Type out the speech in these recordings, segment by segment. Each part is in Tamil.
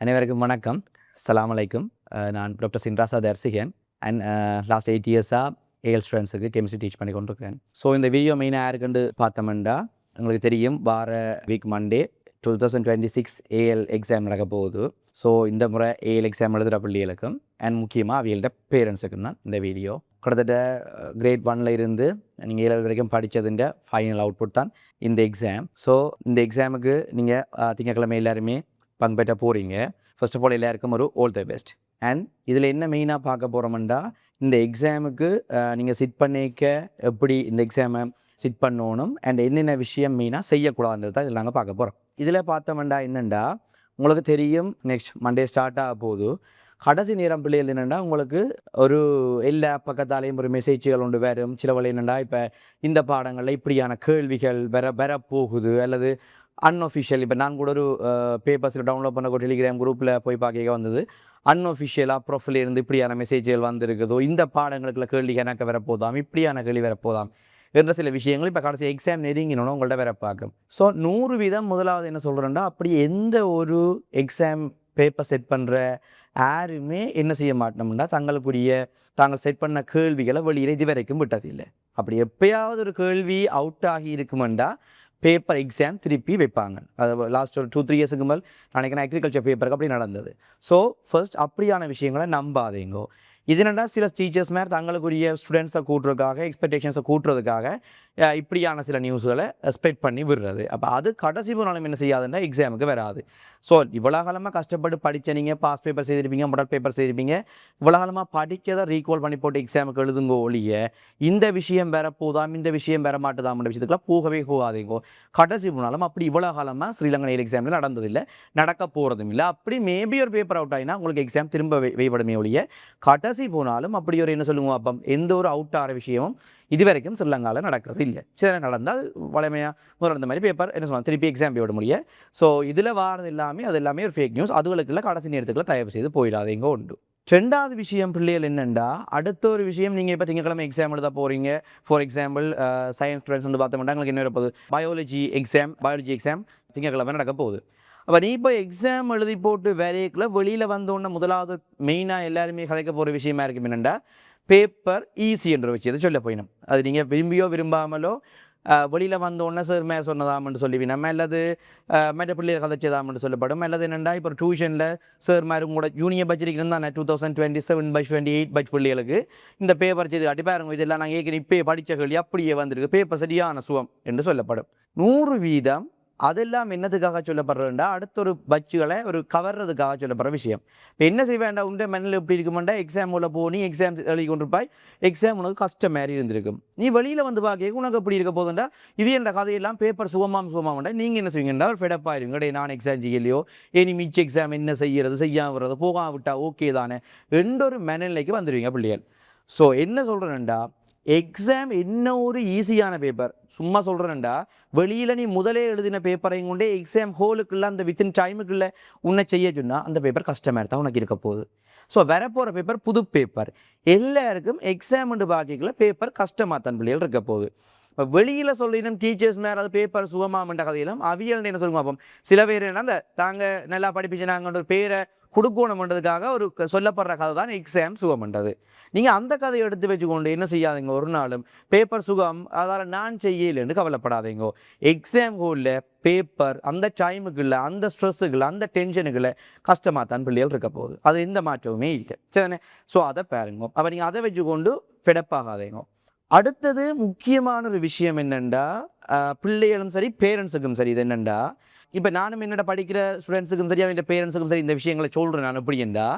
அனைவருக்கும் வணக்கம். அஸ்ஸலாமு அலைக்கும். நான் டாக்டர் சின்ராசா தர்சிகன் அண்ட் லாஸ்ட் 8 இயர்ஸாக ஏஎல் ஸ்டூடெண்ட்ஸுக்கு கெமிஸ்ட்ரி டீச் பண்ணி கொண்டிருக்கேன். ஸோ இந்த வீடியோ மெயினாக யாருக்குன்னு பார்த்தோம்னா, உங்களுக்கு தெரியும் வார வீக் மண்டே 2026 ஏஎல் எக்ஸாம் நடக்க போகுது. ஸோ இந்த முறை ஏஎல் எக்ஸாம் எழுதுகிற பிள்ளைகளுக்கும் அண்ட் முக்கியமாக அவியல்ட பேரண்ட்ஸுக்கும் தான் இந்த வீடியோ. கிட்டத்தட்ட கிரேட் 1ல் இருந்து நீங்கள் 7 வரைக்கும் படித்ததுன்ற ஃபைனல் அவுட்புட் தான் இந்த எக்ஸாம். ஸோ இந்த எக்ஸாமுக்கு நீங்கள் திங்கட்கிழமை எல்லாருமே பங்கு பெற்ற போகிறீங்க. ஃபர்ஸ்ட் ஆஃப் ஆல் எல்லாருக்கும் ஒரு ஆல் தி பெஸ்ட். அண்ட் இதில் என்ன மெயினாக பார்க்க போகிறோம்னா, இந்த எக்ஸாமுக்கு நீங்கள் சிட் பண்ணிக்க எப்படி இந்த எக்ஸாமை சிட் பண்ணணும் அண்ட் என்னென்ன விஷயம் மெயினாக செய்யக்கூடாதுன்றது தான் இதில் நாங்கள் பார்க்க போகிறோம். இதில் பார்த்தோம்னா என்னென்னா, உங்களுக்கு தெரியும் நெக்ஸ்ட் மண்டே ஸ்டார்ட் ஆக போகுது. கடைசி நேரம் பிள்ளைகள் என்னென்னா, உங்களுக்கு ஒரு எல்லா பக்கத்தாலேயும் ஒரு மெசேஜ்கள் ஒன்று வரும். சிலவள் என்னென்னா, இப்போ இந்த பாடங்களில் இப்படியான கேள்விகள் வரப்போகுது அல்லது அன்அஃபிஷியல். இப்போ நான் கூட ஒரு பேப்பர்ஸில் டவுன்லோட் பண்ண ஒரு டெலிகிராம் குரூப்பில் போய் பார்க்க வந்தது. அன்அஃபிஷியலாக ப்ரொஃபைல் இருந்து இப்படியான மெசேஜ்கள் வந்திருக்குதோ, இந்த பாடங்களுக்குள்ள கேள்வி எனக்கு வரப்போதாம், இப்படியான கேள்வி வரப்போதாம் என்ற சில விஷயங்கள் இப்போ கடைசி எக்ஸாம் நெருங்கினோன்னு உங்கள்கிட்ட வர பார்க்கும். ஸோ 100% முதலாவது என்ன சொல்கிறேன்னா, அப்படி எந்த ஒரு எக்ஸாம் பேப்பர் செட் பண்ணுற யாருமே என்ன செய்ய மாட்டோம்னா, தாங்கள் செட் பண்ண கேள்விகளை வெளியில் இது வரைக்கும் விட்டதில்லை. அப்படி எப்பயாவது ஒரு கேள்வி அவுட் ஆகி இருக்குமெண்டா பேப்பர் எக்ஸாம் திருப்பி வைப்பாங்க. அது லாஸ்ட் ஒரு 2-3 இயர்ஸுக்கு மேல் நினைக்கிறேன் அக்ரிகல்ச்சர் பேப்பருக்கு அப்படி நடந்தது. ஸோ ஃபர்ஸ்ட் அப்படியான விஷயங்களை நம்பாதீங்கோ. இது என்னென்னா, சில டீச்சர்ஸ் மேலே தங்களுக்குரிய ஸ்டூடெண்ட்ஸை கூட்டுறதுக்காக எக்ஸ்பெக்டேஷன்ஸை கூட்டுறதுக்காக இப்படியான சில நியூஸ்களை ஸ்ப்ரெட் பண்ணி விடுறது. அப்போ அது கடைசி போனாலும் என்ன செய்யாதுன்னா எக்ஸாமுக்கு வராது. ஸோ இவ்வளோ காலமாக கஷ்டப்பட்டு படித்த நீங்கள் பாஸ் பேப்பர் செய்திருப்பீங்க, மாடல் பேப்பர் செய்திருப்பீங்க, இவ்வளோ காலமாக படிக்கிறத ரீகால் பண்ணி போட்டு எக்ஸாமுக்கு எழுதுங்க ஒழிய இந்த விஷயம் வரப்போதாம், இந்த விஷயம் வர மாட்டுதாம்ன்ற விஷயத்துக்குலாம் போகவே போகாதீங்கோ. கடைசி போனாலும் அப்படி இவ்வளோ காலமாக ஸ்ரீலங்கா ஏர் எக்ஸாமில் நடந்ததில்லை, நடக்க போகிறதும் இல்லை. அப்படி மேபி ஒரு பேப்பர் அவுட் ஆகினா உங்களுக்கு எக்ஸாம் திரும்ப வைபடுமே ஒழிய கடைசி போனாலும் அப்படி ஒரு என்ன சொல்லுவோம், அப்போ எந்த ஒரு அவுட் ஆகிற விஷயமும் இது வரைக்கும் ஸ்ரீலங்காவில் நடக்கிறது இல்லை. சரி, நடந்தால் வளமையாக நடந்த மாதிரி பேப்பர் என்ன சொல்லுவாங்க, திருப்பி எக்ஸாம் போய் விட முடியும். ஸோ இதில் வாரது அது எல்லாமே ஒரு ஃபேக் நியூஸ். அதுகளுக்குள்ள கடைசி நேரத்துக்குள்ள தயவு செய்து போயிடாதீங்க உண்டு. ரெண்டாவது விஷயம் பிள்ளைகள் என்னென்னா, அடுத்த ஒரு விஷயம், நீங்கள் இப்போ திங்கக்கிழமை எக்ஸாம் எழுத போகிறீங்க. ஃபார் எக்ஸாம்பிள் சயின்ஸ் ஸ்டூடெண்ட்ஸ் வந்து பார்த்தோம்னா உங்களுக்கு என்ன வரப்போகுது, பயாலஜி எக்ஸாம் திங்கக்கிழமை நடக்க போகுது. அப்போ நீ இப்போ எக்ஸாம் எழுதி போட்டு வேலைக்குள்ள வெளியில் வந்தோடனே முதலாவது மெயினாக எல்லாருமே கதைக்க போகிற விஷயமா இருக்கும் என்னென்னா, பேப்பர் ஈஸி என்ற விஷயத்தை சொல்ல போயிடும். அது நீங்கள் விரும்பியோ விரும்பாமலோ வெளியில் வந்தோடனே சார் மேலே சொன்னதாமன்னு சொல்லிவினோம், அல்லது மற்ற பிள்ளைகள் கதைச்சதாமன்னு சொல்லப்படும். அல்லது என்னென்னா, இப்போ டியூஷனில் சார் மாதிரி உங்களோட ஜூனியர் பட்ஜெட் இருந்தால் 2027 பட்ஜ் 28 பட்ஜ் பிள்ளைகளுக்கு இந்த பேப்பர் செய்து காட்டி பாருங்க, இதெல்லாம் நாங்கள் ஏற்கனவே இப்போ படித்த கேள்வி அப்படியே வந்திருக்கு, பேப்பர் சரியான சுவம் என்று சொல்லப்படும். 100% அதெல்லாம் என்னதுக்காக சொல்லப்படுறதுண்டா, அடுத்த ஒரு பட்ஜுகளை ஒரு கவர்றதுக்காக சொல்லப்படுற விஷயம். இப்போ என்ன செய்ய வேண்டாம், உண்ட மண்ணில் எப்படி இருக்குமெண்டா, எக்ஸாம் உள்ள போனி எக்ஸாம் எழுதி கொண்டிருப்பாய், எக்ஸாம் உனக்கு கஷ்டம் மாதிரி இருந்திருக்கும். நீ வெளியில் வந்து பார்க்க உனக்கு எப்படி இருக்க போதுண்டா, இது என்ற கதையெல்லாம் பேப்பர் சுகமாகண்டா நீங்கள் என்ன செய்வீங்கண்டா, ஒரு ஃபெடப்பாயிருங்க, டே நான் எக்ஸாம் செய்யலையோ, ஏனி மிச்ச எக்ஸாம் என்ன செய்கிறது, செய்யாமல் வர்றது, போகாம விட்டா ஓகே தானே என்ற ஒரு மனநிலைக்கு வந்துடுவீங்க பிள்ளைகள். ஸோ என்ன சொல்கிறேன்டா, எக்ஸாம் என்ன ஒரு ஈஸியான பேப்பர், சும்மா சொல்கிறேன்டா, வெளியில் நீ முதலே எழுதின பேப்பரையும் கொண்டே எக்ஸாம் ஹோலுக்குள்ளே அந்த வித்தின் டைமுக்குள்ளே உன்னை செய்ய சொன்னால் அந்த பேப்பர் கஷ்டமாக தான் உனக்கு இருக்க போகுது. ஸோ வரப்போகிற பேப்பர் புது பேப்பர், எல்லாருக்கும் எக்ஸாம்னு பாக்கிக்குள்ள பேப்பர் கஷ்டமாக தான் பிள்ளைகள் இருக்க போகுது. இப்போ வெளியில் சொல்லிடும் டீச்சர்ஸ் மேலே அது பேப்பர் சுகமாகன்ற கதையிலும் அவியல் என்ன சொல்லுங்க பார்ப்போம். சில பேர் என்ன, அந்த தாங்கள் நல்லா படிப்பிச்சு நாங்கள் ஒரு பேரை கொடுக்கணுன்றதுக்காக ஒரு சொல்லப்படுற கதை தான் எக்ஸாம் சுகம்ன்றது. நீங்கள் அந்த கதையை எடுத்து வச்சுக்கொண்டு என்ன செய்யாதீங்க, ஒரு நாளும் பேப்பர் சுகம் அதால் நான் செய்யலைன்னு கவலைப்படாதீங்க. எக்ஸாம் ஹோலில் பேப்பர் அந்த டைமுக்குள்ள அந்த ஸ்ட்ரெஸ்ஸுக்குள்ள அந்த டென்ஷனுக்குள்ள கஷ்டமாக தான் பிள்ளைகள் இருக்க போகுது. அது எந்த மாற்றமுமே இல்லை, சரிதானே? ஸோ அதை பாருங்க. அப்போ நீங்கள் அதை வச்சுக்கொண்டு ஃபெடப்பாகாதீங்க. அடுத்தது முக்கியமான ஒரு விஷயம் என்னென்னா, பிள்ளைகளும் சரி பேரண்ட்ஸுக்கும் சரி, இது என்னென்னா, இப்போ நானும் என்னோட படிக்கிற ஸ்டூடெண்ட்ஸுக்கும் சரி அவங்க பேரண்ட்ஸுக்கும் சரி இந்த விஷயங்களை சொல்கிறேன். நான் எப்படின்னா,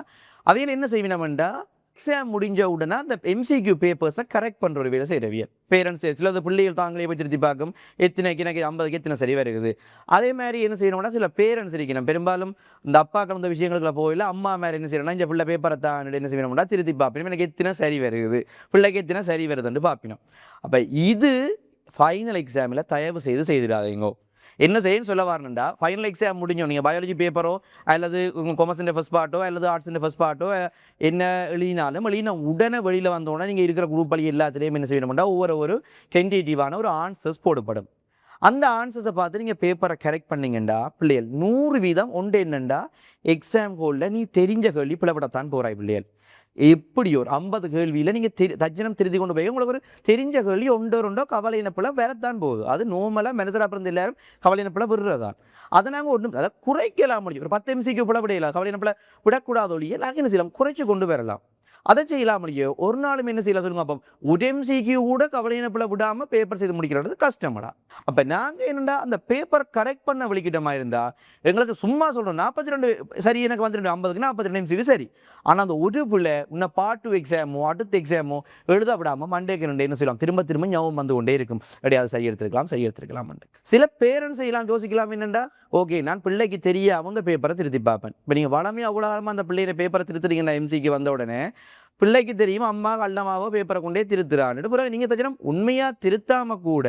அவையில் என்ன செய்வினோம்டா, எக்ஸாம் முடிஞ்ச உடனே அந்த MCQ பேப்பர்ஸை கரெக்ட் பண்ணுற ஒரு வேலை செய்கிறவிய பேரண்ட்ஸ். சில பிள்ளைகள் தாங்களே போய் திருத்தி பார்க்கும், எத்தனைக்கு எனக்கு 50க்கு எத்தனை சரி வருது. அதே மாதிரி என்ன செய்யணும்னா, சில பேரண்ட்ஸ் இருக்கணும், பெரும்பாலும் இந்த அப்பா கலந்த விஷயங்களுக்குள்ள போயில அம்மா மேலே என்ன செய்யணும்னா, இந்த பிள்ளை பேப்பரை தான் என்ன செய்யணும்னா திருத்தி பார்ப்போம், எனக்கு எத்தனை சரி வருது, பிள்ளைக்கு எத்தனை சரி வருதுன்னு பார்ப்பினோம். அப்போ இது ஃபைனல் எக்ஸாமில் தயவு செய்துடாதீங்க. என்ன செய்யணும்னு சொல்ல வரணுண்டா, ஃபைனல் எக்ஸாம் முடிஞ்சோம், நீங்கள் பயாலஜி பேப்பரோ அல்லது கொமர்ஸின் ஃபர்ஸ்ட் பார்ட்டோ அல்லது ஆர்ட்ஸின் ஃபர்ஸ்ட் பார்ட்டோ என்ன எழுதினாலும் உடனே வெளியில் வந்தோடனே நீங்கள் இருக்கிற குரூப் வழி எல்லாத்துலேயும் என்ன செய்யணும்னா, ஒவ்வொரு டென்டேட்டிவான ஒரு ஆன்சர்ஸ் போடப்படும். அந்த ஆன்சர்ஸை பார்த்து நீங்கள் பேப்பரை கரெக்ட் பண்ணீங்கண்டா பிள்ளைகள் 100% ஒன்று என்னண்டா எக்ஸாம் ஹோலில் நீ தெரிஞ்ச கேள்வி பிளப்படத்தான் போகிறாய் பிள்ளைகள். எப்படி ஒரு 50 கேள்வியில் நீங்கள் தஜ்ஜனம் திருத்தி கொண்டு போய் உங்களுக்கு ஒரு தெரிஞ்ச கேள்வி ஒன்றோ கவலையினப்பில் வரத்தான் போகுது. அது நார்மலாக மனசில் அப்புறம் எல்லாரும் கவலையினப்பில் விடுறதான். அதை நாங்கள் ஒன்றும் அதை குறைக்கலாம் முடியும். ஒரு 10 MCQ பிள்ளை விடையில கவலையினப்பில் விடக்கூடாத ஒழிய நாங்கள் என்ன செய்யலாம், குறைச்சி கொண்டு வரலாம். அதை செய்யலாம் முடியும். ஒரு நாளும் என்ன செய்யலாம் சொல்லுங்க. அப்போ ஒரு MCQ கூட கவலையினப்பில் விடாமல் பேப்பர் செய்து முடிக்கிறது கஷ்டமடா. அப்போ நாங்கள் என்னென்னா அந்த பேப்பர் கரெக்ட் பண்ண வலிக்கிட்டமாக இருந்தால் எங்களுக்கு சும்மா சொல்கிறோம் 42 சரி எனக்கு வந்து 50க்கு 42 MCQ சரி. ஆனால் அந்த ஒரு பிள்ளை இன்னும் பார்ட் 2 எக்ஸாமோ அடுத்த எக்ஸாமோ எழுத விடாமல் மண்டேக்கு ரெண்டு என்ன செய்யலாம், திரும்ப ஞாபகம் வந்து கொண்டே இருக்கும். அப்படியே சரி எடுத்துருக்கலாம். சில பேரண்ட்ஸ் செய்யலாம் யோசிக்கலாம் என்னென்னா, ஓகே நான் பிள்ளைக்கு தெரியாமல் அவங்க பேப்பரை திருத்தி பார்ப்பேன். இப்போ நீங்கள் வளமையாக அவ்வளோ காலமாக அந்த பிள்ளைய பேப்பரை திருத்துறீங்கன்னா MCQ வந்த உடனே பிள்ளைக்கு தெரியும் அம்மா அண்ணமாவோ பேப்பரை கொண்டே திருத்துறான்னு. பிறகு நீங்கள் தச்சனம் உண்மையாக திருத்தாமல் கூட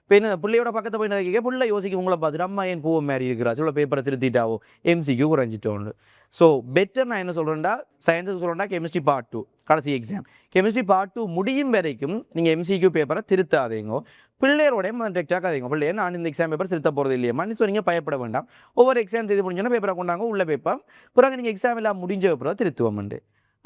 இப்போ என்ன பிள்ளையோட பக்கத்தை போய் கேட்க பிள்ளை யோசிக்க உங்களை பார்த்துட்டு அம்மா ஏன் பூவை மாதிரி இருக்கிறா சொல்ல பேப்பரை திருத்திட்டாவோ MCQ குறைஞ்சிட்டோன்னு. ஸோ பெட்டர் நான் என்ன சொல்கிறேன்டா, சயின்ஸுக்கு சொல்கிறேன்டா கெமிஸ்ட்ரி பார்ட் 2 கடைசி எக்ஸாம் கெமிஸ்ட்ரி பார்ட் 2 முடியும் வரைக்கும் நீங்கள் MCQ பேப்பரை திருத்தாதீங்க. பிள்ளையோடைய டெக்டாக ஆதீங்க. பிள்ளைய நான் இந்த எக்ஸாம் பேப்பர் திருத்த போகிறது இல்லையம்மா நீ சொன்னீங்க, பயப்பட வேண்டாம். ஒவ்வொரு எக்ஸாம் திருத்தி முடிஞ்சோன்னா பேப்பரை கொண்டாங்க உள்ள பேப்பர் பிறகு நீங்கள் எக்ஸாம் எல்லாம் முடிஞ்ச பேப்பரை திருத்துவோம்ண்டு.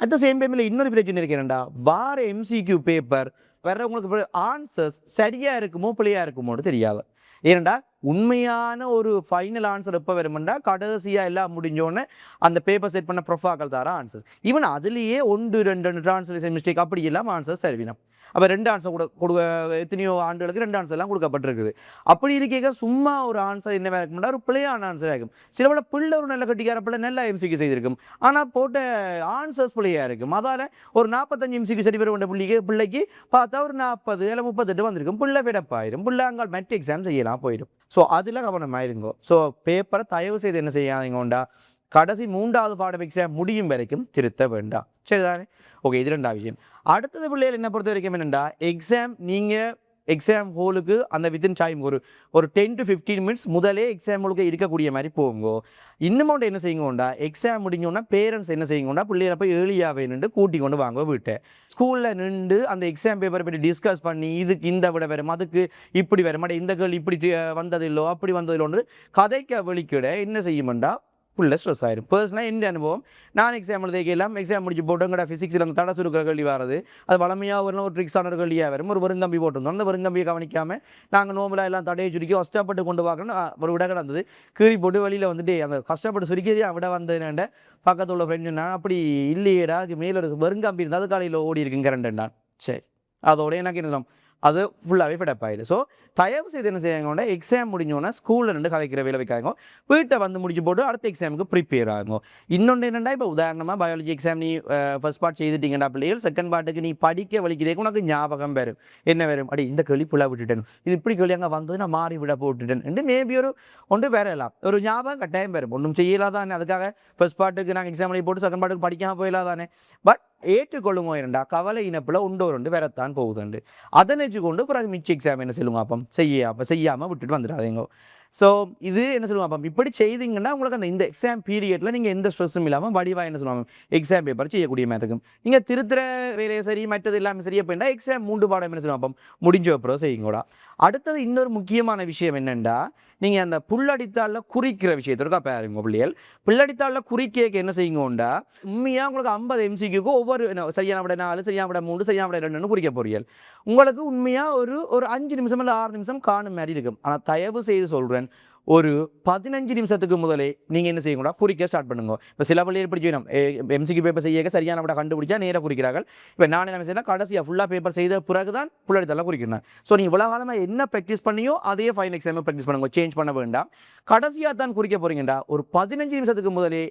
அட் த சேம் டைமில் இன்னொரு பிரச்சனை இருக்கிறேன்டா, வார MCQ பேப்பர் வர்றவங்களுக்கு ஆன்சர்ஸ் சரியாக இருக்குமோ பிள்ளையாக இருக்குமோன்னு தெரியாது. ஏனண்டா உண்மையான ஒரு ஃபைனல் ஆன்சர் எப்போ வருமெண்டா கடைசியாக எல்லாம் முடிஞ்சோடனே அந்த பேப்பர் செட் பண்ண ப்ரொஃபாக்கள் தர ஆன்சர்ஸ். ஈவன் அதுலேயே 1-2 ட்ரான்ஸ்லேஷன் மிஸ்டேக் அப்படி எல்லாம் ஆன்சர்ஸ் தருவினோம். அப்போ 2 ஆன்சர் கொடுக்க எத்தனையோ ஆண்டுகளுக்கு 2 ஆன்சர் எல்லாம் கொடுக்கப்பட்டிருக்குது. அப்படி இருக்க சும்மா ஒரு ஆன்சர் என்ன இருக்கும்னா ஒரு பிள்ளையான ஆன்சர் ஆகும். சில விட பிள்ளை ஒரு நல்ல கட்டிக்கார பிள்ளை நல்லா MCQ செய்திருக்கும், ஆனால் போட்ட ஆன்சர்ஸ் பிள்ளையாக இருக்கும். அதால் ஒரு 45 MCQ சரி வர வேண்டிய பிள்ளைக்கு பார்த்தா ஒரு 40 இல்லை 38 வந்திருக்கும். பிள்ளை விடப்பாயிரும், பிள்ளை அங்கே மெட் எக்ஸாம் செய்யலாம் போயிடும். ஸோ அதில் கவனமாயிருங்கோ. ஸோ பேப்பரை தயவு செய்து என்ன செய்யாதீங்கோண்டா கடைசி 3வது பாடம் எக்ஸாம் முடியும் வரைக்கும் திருத்த வேண்டாம். சரிதானே? ஓகே, இது 2வது விஷயம். அடுத்தது பிள்ளைகள் என்ன பொறுத்த வரைக்கும் என்னென்னா, எக்ஸாம் ஹோலுக்கு அந்த வித்தின் டைம் ஒரு 10 to 15 மினிட்ஸ் முதலே எக்ஸாம் ஹோலுக்கு இருக்கக்கூடிய மாதிரி போங்கோ. இன்னும் என்ன செய்யுங்கோண்டா, எக்ஸாம் முடிஞ்சோன்னா பேரண்ட்ஸ் என்ன செய்யுங்கோண்டா பிள்ளைகளை போய் ஏர்லியாகவே நின்று கூட்டி கொண்டு வாங்க வீட்டை. ஸ்கூலில் நின்று அந்த எக்ஸாம் பேப்பரை பற்றி டிஸ்கஸ் பண்ணி இதுக்கு இந்த விட வரும் அதுக்கு இப்படி வரும் இந்த கேள்வி இப்படி வந்ததில்லோ அப்படி வந்ததில்லோன்னு கதைக்க வெளிக்கிட என்ன செய்யுமெண்டா ஃபுல்லாக ஸ்ட்ரெஸ் ஆயிடும். பர்சனலாக எந்த அனுபவம், நான் எக்ஸாம் எழுதிக்கலாம் எக்ஸாம் முடிச்சு போட்டோங்கிற ஃபிசிக்ஸில் அந்த தடை சுருக்கிற கேள்வி வரது அது வளமையாக ஒரு ட்ரிக்ஸான ஒரு கேள்வியாக வரும். ஒரு வெறுங்கம்பி போட்டிருந்தோம், அந்த வெறுங்கம்பியை கவனிக்காமல் நாங்கள் நோம்பலாக எல்லாம் தடையை சுருக்கி கஷ்டப்பட்டு கொண்டு பார்க்கணும். ஒரு விட கிடந்தது கீறி போட்டு வெளியில் வந்துட்டு அந்த கஷ்டப்பட்டு சுருக்கியதே விட வந்ததுனாண்ட பக்கத்தில் உள்ள ஃப்ரெண்டு நான் அப்படி இல்லையேடா மேலே ஒரு வெறுங்கம்பி இருந்தால் அது காலையில் ஓடி இருக்குங்க கரண்டன். சரி, அதோட எனக்கு என்ன அது ஃபுல்லாகவே ஃபிடப் ஆகிடும். ஸோ தயவு செய்து என்ன செய்யாங்கன்னா எக்ஸாம் முடிஞ்சோன்னா ஸ்கூலில் ரெண்டு கதைக்கிற வேலை வைக்காங்க, வீட்டை வந்து முடிச்சு போட்டு அடுத்த எக்ஸாமுக்கு ப்ரிப்பேர் ஆகும். இன்னொன்று என்னென்னா, இப்போ உதாரணமாக பயாலஜி எக்ஸாம் நீ ஃபர்ஸ்ட் பார்ட் செய்துட்டீங்கன்னா பிள்ளைகள் செகண்ட் பார்ட்டுக்கு நீ படிக்க வலிக்கிறதே உனக்கு ஞாபகம் வரும். என்ன வரும், அடி இந்த கேள்வி ஃபுல்லாக விட்டுட்டேன், இது இப்படி கேள்வி அங்கே வந்தது நான் மாறி விட போட்டுட்டேன் என்று மேபி ஒன்று வரலாம், ஒரு ஞாபகம் கட்டாயம் வரும். ஒன்றும் செய்யலாதானே, அதுக்காக ஃபர்ஸ்ட் பார்ட்டுக்கு நாங்கள் எக்ஸாம் எழுதி போட்டு செகண்ட் பார்ட்டுக்கு படிக்காமல் போயிடலாதானே. பட் ஏற்றுக்கொள்ளுங்க இரண்டா கவலை இனப்பில் உண்டு வரத்தான் போகுதுண்டு. அதை நினச்சிக்கொண்டு பிறகு மிச்ச எக்ஸாம் என்ன சொல்லுங்க அப்போ செய்யாமல் விட்டுட்டு வந்துடாதீங்க. ஸோ இது என்ன சொல்லுவாங்க அப்போ இப்படி செய்தீங்கன்னா உங்களுக்கு அந்த இந்த எக்ஸாம் பீரியடில் நீங்கள் எந்த ஸ்ட்ரெஸ்ஸும் இல்லாமல் வடிவாக என்ன சொல்லுவாங்க எக்ஸாம் பேப்பர் செய்யக்கூடிய மாதிரி இருக்கும். நீங்கள் திருத்துற வேலையை சரி மற்றது எல்லாமே சரியாக போயிட்டா எக்ஸாம் 3 பாடம் என்ன சொல்லுவாங்க அப்போ முடிஞ்ச அப்புறம் செய்யுங்கூடா. அடுத்தது இன்னொரு முக்கியமான விஷயம் என்னென்னா, நீங்கள் அந்த புல்லடித்தாளில் குறிக்கிற விஷயத்திற்கா பாருங்க பிள்ளைகள். புல்லடித்தாளில் குறிக்க என்ன செய்யுங்கோண்டா, உண்மையாக உங்களுக்கு 50 MCQக்கு ஒவ்வொரு சரியான விட 4 சரியான விட 3 சரியான விட 2 குறிக்க போறீர்கள். உங்களுக்கு உண்மையாக ஒரு 5 நிமிஷம் இல்லை 6 நிமிஷம் காணும் மாதிரி இருக்கும். ஆனால் தயவு செய்து சொல்கிறேன், ஒரு 15 நிமிஷத்துக்கு முதலே நீங்கள் என்ன செய்யக்கூடா குறிக்க ஸ்டார்ட் பண்ணுங்க. இப்போ சில பள்ளியில் எப்படி செய்யணும், MCQ பேப்பர் செய்ய சரியான விட கண்டுபிடிச்சா நேராக குறிக்கிறார்கள். இப்போ நான் என்ன செய்யணும், கடைசியாக ஃபுல்லாக பேப்பர் செய்த பிறகு தான் புல்லடித்தாளில் குறிக்கிறேன். ஸோ நீங்கள் இவ்வளோ காலமாக என்ன ப்ராக்டிஸ் பண்ணியோ அதே ஃபைனல் எக்ஸாம் ப்ராக்டிஸ் பண்ணுங்க, சேஞ்ச் பண்ண வேண்டாம். கடைசியாக தான் குறிக்க போகிறீங்கடா, ஒரு 15 நிமிஷத்துக்கு முதலே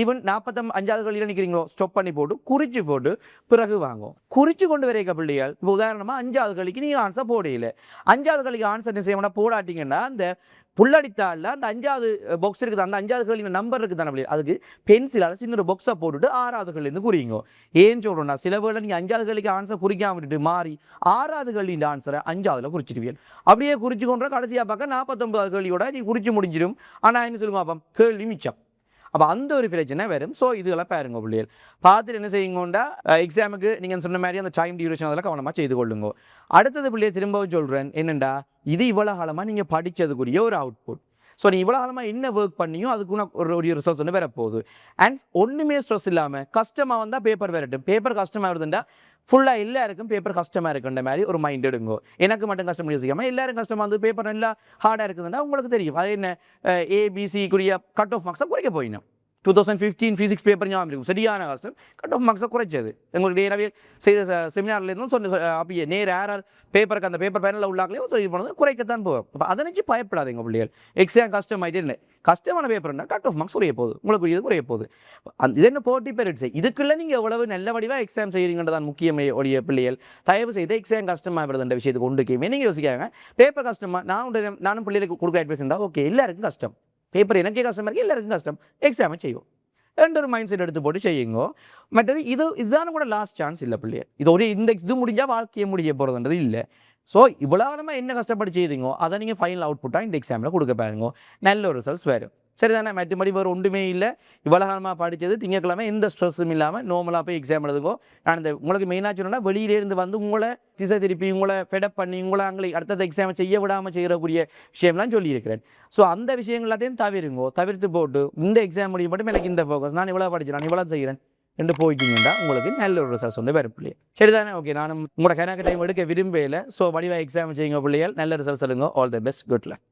ஈவன் 45வது கல்லியில் நிற்கிறீங்களோ ஸ்டாப் பண்ணி போட்டு குறிச்சு போட்டு பிறகு வாங்கும். குறிச்சு கொண்டு வரைக்க பிள்ளைகள் இப்போ உதாரணமாக 5வது கல்லிக்கு நீங்கள் ஆன்சர் போடையில 5வது கல்லிக்கு ஆன்சர் என்ன செய்யணும்னா போடாட்டிங்கன்னா அந்த புல்லடித்தாளில் அந்த 5வது பாக்ஸ் இருக்குது, அந்த 5வது கேள்வி நம்பர் இருக்குது தானே, அதுக்கு பென்சிலால் சின்ன ஒரு பாக்ஸை போட்டுட்டு 6வது கேள்விலேருந்து குறிங்க. ஏன் சொல்கிறோன்னா, சில வேளை நீங்கள் 5வது கேள்விக்கு ஆன்சர் குறிக்காம விட்டுட்டு மாறி 6வது கேள்வியின் ஆன்சரை 5வதுல குறிச்சிடுவீர்கள். அப்படியே குறிச்சு கொண்டு கடைசியாக பார்க்க 49வது கேள்வியோட நீ குறிச்சு முடிஞ்சிடும். ஆனால் என்ன சொல்லுங்க அப்போ கேள்வி மிச்சம். அப்போ அந்த ஒரு பிரச்சனை வரும். ஸோ இதெல்லாம் பாருங்க பிள்ளைகள் பார்த்துட்டு என்ன செய்யுங்கோண்டா எக்ஸாமுக்கு நீங்கள் சொன்ன மாதிரி அந்த டைம் டியூரேஷன் அதெல்லாம் கவனமாக செய்து கொள்ளுங்க. அடுத்தது பிள்ளையை திரும்பவும் சொல்கிறேன் என்னென்னா, இது இவ்வளோ காலமாக நீங்கள் படித்ததுக்குரிய ஒரு அவுட்புட். ஸோ நீ இவ்வளோ காலமாக என்ன ஒர்க் பண்ணியோ அதுக்கு ஒரு ரிசல்ட்ஸ் ஒன்று வரப்போகுது. அண்ட் ஒன்றுமே ஸ்ட்ரெஸ் இல்லாமல் கஷ்டமாக வந்தால் பேப்பர் வரட்டும். பேப்பர் கஷ்டமாக வருதுண்டா ஃபுல்லாக எல்லாருக்கும் பேப்பர் கஷ்டமாக இருக்குன்ற மாதிரி ஒரு மைண்ட் எடுங்கோ. எனக்கு மட்டும் கஷ்டம் யோசிக்காமல் எல்லாரும் கஷ்டமாக வந்து பேப்பர் நல்லா ஹார்டாக இருக்குதுன்னா உங்களுக்கு தெரியும் அது என்ன ஏபிசிக்குரிய கட் ஆஃப் மார்க்ஸை குறைக்க போயிடும். 2015 ஃபிசிக்ஸ் பேப்பர் ஞாபகம் இருக்கும், சரியான கஷ்டம், கட் ஆஃப் மார்க்ஸை குறைச்சது. எங்களுக்கு நேராகவே செய்த செமினார்லேருந்தும் அப்படியே நேர் யார் பேப்பருக்கு அந்த பேப்பர் பேனலில் உள்ளாக்கலையும் சொல்லி போனது குறைக்கத்தான் போகும். அப்போ அதை நினச்சி பயப்படாதீங்க பிள்ளைகள். எக்ஸாம் கஷ்டமாயிட்டே இல்லை, கஷ்டமான பேப்பர்னா கட் ஆஃப் மார்க்ஸ் குறைய போகுது, உங்களுக்கு இது குறைய போகுது. இது என்ன போட்டி பெருட்ஸை இதுக்குள்ளே நீங்கள் எவ்வளவு நல்ல வடிவாக எக்ஸாம் செய்கிறீங்கன்றதான் முக்கியமே உடைய பிள்ளைகள். தயவு செய்து எக்ஸாம் கஷ்டமாக வருதுன்ற விஷயத்துக்கு ஒன்றுக்குமே நீங்கள் யோசிக்காங்க. பேப்பர் கஷ்டமாக நானும் பிள்ளைகளுக்கு கொடுக்குற அட்வைஸ் இருந்தால் ஓகே எல்லாருக்கும் கஷ்டம், பேப்பர் எனக்கே கஷ்டமாக இருக்குது எல்லாருக்கும் கஷ்டம், எக்ஸாமை செய்வோம் ரெண்டு ஒரு மைண்ட் செட் எடுத்து போட்டு செய்யுங்க. மற்றது இதுதான கூட லாஸ்ட் சான்ஸ் இல்லை பிள்ளையர். இது முடிஞ்சால் வாழ்க்கையை முடிய போகிறதுன்றது இல்லை. ஸோ இவ்வளோ காலமாக என்ன கஷ்டப்பட்டு செய்தீங்கோ அதை நீங்கள் ஃபைனல் அவுட்புட்டாக இந்த எக்ஸாமில் கொடுக்க பாருங்க, நல்ல ஒரு ரிசல்ட்ஸ் வரும். சரிதானே? மற்றபடி வேறு ஒன்றுமே இல்லை. இவ்வளோ காலமாக படித்தது திங்கக்கிழமை எந்த ஸ்ட்ரெஸ்ஸும் இல்லாமல் நார்மலாக போய் எக்ஸாம் எழுதுக்கோ. நான் இந்த உங்களுக்கு மெயினாக சொன்னேன்னா வெளியிலேருந்து வந்து உங்களை திசை திருப்பி உங்களை ஃபெடப் பண்ணி உங்களை அங்கே அடுத்தது எக்ஸாமை செய்ய விடாமல் செய்யக்கூடிய விஷயம்லாம் சொல்லியிருக்கிறேன். ஸோ அந்த விஷயங்கள் எல்லாத்தையும் தவிர்த்து போட்டு இந்த எக்ஸாம் முடியும் மட்டும் எனக்கு இந்த ஃபோக்கஸ், நான் இவ்வளோ படிக்கிறேன் நான் இவ்வளோ செய்கிறேன் என்று போயிட்டீங்கன்னா உங்களுக்கு நல்ல ஒரு ரிசல்ட்ஸ் வந்து வரும் பிள்ளைகள். சரிதானே? ஓகே, நானும் உங்களோட கணக்கு டைம் எடுக்க விரும்பல. ஸோ வடிவாக எக்ஸாம் செய்யுங்க பிள்ளைகள், நல்ல ரிசல்ட்ஸ் சொல்லுங்க. All the best, good luck.